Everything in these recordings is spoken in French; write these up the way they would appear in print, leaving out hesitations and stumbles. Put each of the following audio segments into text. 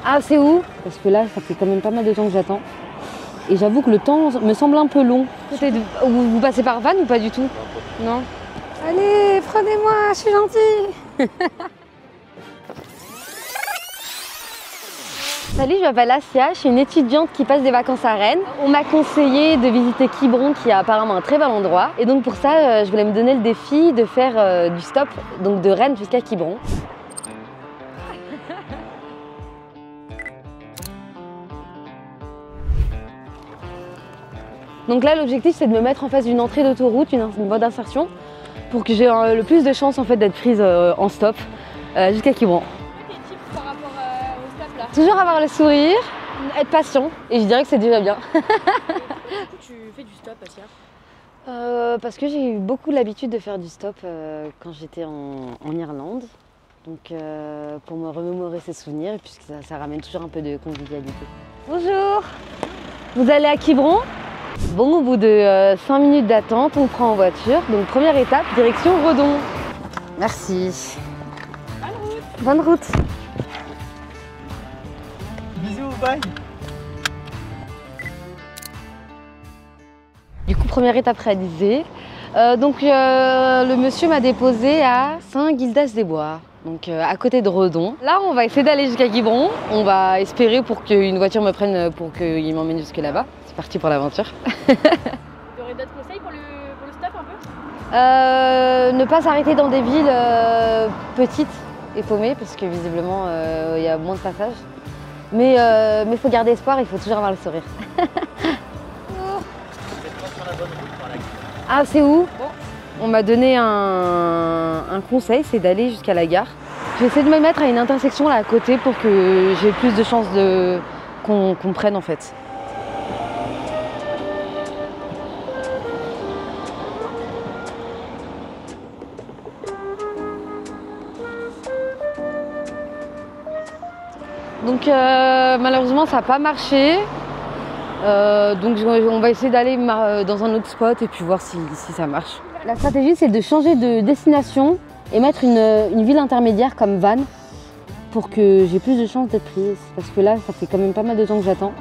Ah, c'est où? Parce que là, ça fait quand même pas mal de temps que j'attends. Et j'avoue que le temps me semble un peu long. Vous passez par Vannes ou pas du tout? Non. Allez, prenez-moi, je suis gentille. Salut, je m'appelle Assia, je suis une étudiante qui passe des vacances à Rennes. On m'a conseillé de visiter Quiberon, qui est apparemment un très bel endroit. Et donc pour ça, je voulais me donner le défi de faire du stop, donc de Rennes jusqu'à Quiberon. Donc là, l'objectif, c'est de me mettre en face d'une entrée d'autoroute, une voie d'insertion, pour que j'ai le plus de chances en fait, d'être prise en stop jusqu'à Quiberon. Quel tips par rapport au stop là? Toujours avoir le sourire, être patient, et je dirais que c'est déjà bien. Pourquoi tu fais du stop, Assia? Parce que j'ai eu beaucoup l'habitude de faire du stop quand j'étais en Irlande. Donc pour me remémorer ces souvenirs, puisque ça ramène toujours un peu de convivialité. Bonjour! Vous allez à Quiberon? Bon, au bout de 5 minutes d'attente, on prend en voiture. Donc première étape, direction Redon. Merci. Bonne route! Bonne route! Bisous, bye. Du coup, première étape réalisée. Le monsieur m'a déposé à Saint-Gildas-des-Bois, donc à côté de Redon. Là, on va essayer d'aller jusqu'à Quiberon. On va espérer pour qu'une voiture me prenne pour qu'il m'emmène jusque là-bas. C'est parti pour l'aventure. Tu aurais d'autres conseils pour le stop un peu? Ne pas s'arrêter dans des villes petites et paumées, parce que visiblement, il y a moins de passages. Mais il faut garder espoir, il faut toujours avoir le sourire. Ah, c'est où? On m'a donné un conseil, c'est d'aller jusqu'à la gare. Je vais essayer de me mettre à une intersection là à côté pour que j'ai plus de chances qu'on prenne en fait. Donc malheureusement ça n'a pas marché. Donc on va essayer d'aller dans un autre spot et puis voir si ça marche. La stratégie, c'est de changer de destination et mettre une ville intermédiaire comme Vannes pour que j'ai plus de chances d'être prise. Parce que là, ça fait quand même pas mal de temps que j'attends.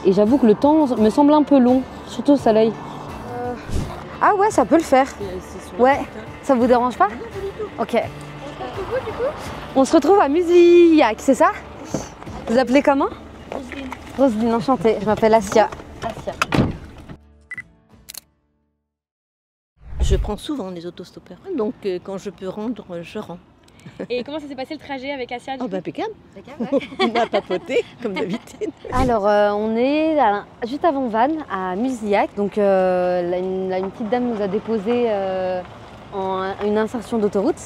Et j'avoue que le temps me semble un peu long, surtout au soleil. Ah ouais, ça peut le faire. Ouais, ça vous dérange pas? Ok. On se retrouve à Musillac, c'est ça? Vous appelez comment? Roselyne. Roselyne, enchantée. Je m'appelle Assia. Assia. Je prends souvent les autostoppeurs, donc quand je peux rendre, je rends. Et comment ça s'est passé le trajet avec Assia du coup? Impeccable. On a papoté, comme d'habitude. Alors, on est juste avant Vannes, à Musillac. Donc, une petite dame nous a déposé en une insertion d'autoroute.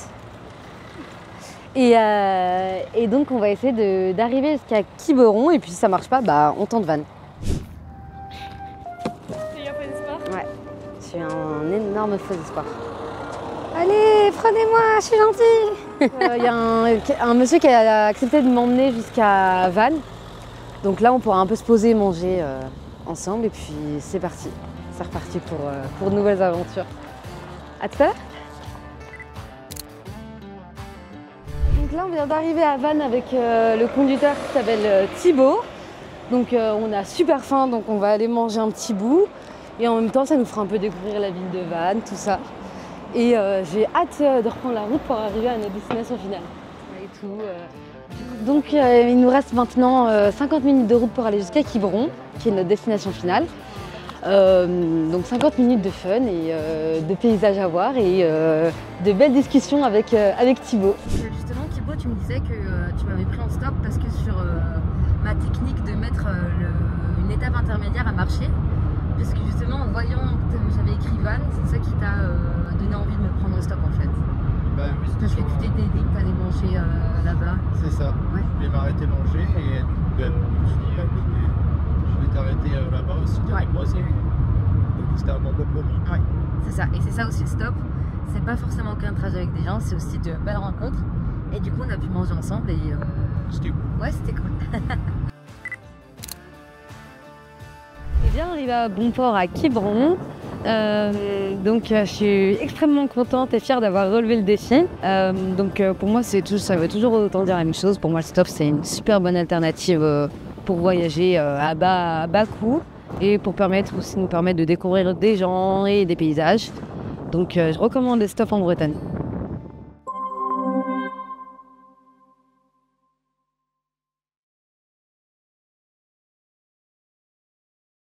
Et donc, on va essayer d'arriver jusqu'à Quiberon. Et puis, si ça marche pas, bah, on tente Vannes. C'est un peu d'espoir? Ouais, je suis un énorme faux espoir. Allez, prenez-moi, je suis gentille. Il y a un monsieur qui a accepté de m'emmener jusqu'à Vannes. Donc là, on pourra un peu se poser et manger ensemble. Et puis, c'est parti. C'est reparti pour de nouvelles aventures. À tout à l'heure. Donc là, on vient d'arriver à Vannes avec le conducteur qui s'appelle Thibaut. Donc on a super faim, donc on va aller manger un petit bout. Et en même temps, ça nous fera un peu découvrir la ville de Vannes, tout ça. Et j'ai hâte de reprendre la route pour arriver à notre destination finale. Et tout, Donc il nous reste maintenant 50 minutes de route pour aller jusqu'à Quiberon, qui est notre destination finale. Donc 50 minutes de fun et de paysages à voir et de belles discussions avec Thibaut. Justement, Thibaut, tu me disais que tu m'avais pris en stop parce que sur ma technique de mettre une étape intermédiaire à marcher, parce que justement en voyant que j'avais écrit Vannes, c'est ça qui t'a donné envie de me prendre en stop en fait. Bah oui, Parce que tu t'étais dit que t'allais manger là-bas. C'est ça. Ouais. Je vais m'arrêter manger et je vais t'arrêter là-bas aussi. Ouais. Moi, c'était un bon compromis. Ouais, c'est ça. Et c'est ça aussi le stop. C'est pas forcément qu'un trajet avec des gens, c'est aussi de belles rencontres. Et du coup, on a pu manger ensemble et C'était cool. ouais, c'était cool. On est bien arrivé à bon port à Quiberon. Donc je suis extrêmement contente et fière d'avoir relevé le défi. Pour moi, ça veut toujours autant dire la même chose. Pour moi, le stop, c'est une super bonne alternative pour voyager à bas coût et pour nous permettre de découvrir des gens et des paysages. Donc je recommande le stop en Bretagne.